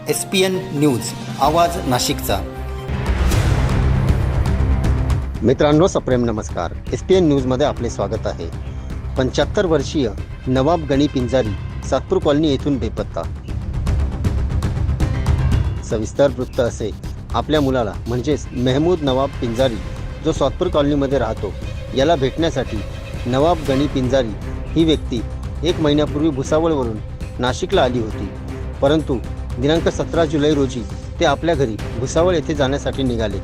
SPN news आवाज नाशिकचा। मित्रांनो, सप्रेम नमस्कार। SPN न्यूजमध्ये आपले स्वागत आहे। 75 वर्षीय नवाब गणी पिंजारी सातपूर कॉलनी येथून बेपत्ता। सविस्तर वृत्त असे, आपल्या मुलाला म्हणजेच मेहमूद नवाब पिंजारी जो सातपूर कॉलनीमध्ये राहतो याला भेटण्यासाठी नवाब गणी पिंजारी ही व्यक्ती 1 महिन्यापूर्वी भुसावळवरून नाशिकला आली होती, परंतु दिनांक 17 जुलै रोजी ते आपल्या घरी भुसावळ येथे जाण्यासाठी निघाले।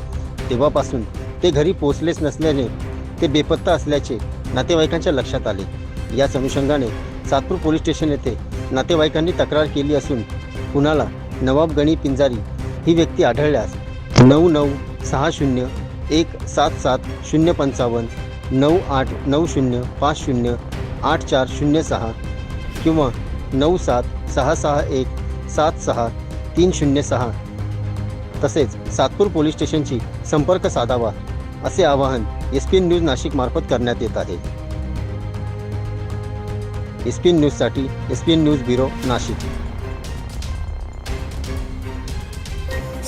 तेव्हापासून ते घरी पोहोचलेच नसल्याने ते बेपत्ता असल्याचे नातेवाईकांच्या लक्षात आले। याच अनुषंगाने सातपूर पोलीस स्टेशन येथे नातेवाईकांनी तक्रार केली असून कुणाला नवाब गणी पिंजारी ही व्यक्ती आढळल्यास 9960177055 9890508406 किंवा 9766176 तसेच सातपूर पोलीस स्टेशनची संपर्क साधावा असे आवाहन SPN न्यूज नाशिक मार्फत करण्यात येत आहे। SPN न्यूजसाठी SPN न्यूज ब्युरो नाशिक।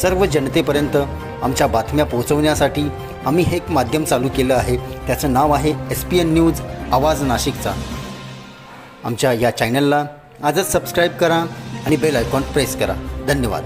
सर्व जनतेपर्यंत आमच्या बातम्या पोहोचवण्यासाठी आम्ही हे एक माध्यम चालू केलं आहे, त्याचं नाव आहे SPN न्यूज आवाज नाशिकचा। आमच्या या चॅनलला आजच सबस्क्राईब करा आणि बेल आयकॉन प्रेस करा। धन्यवाद।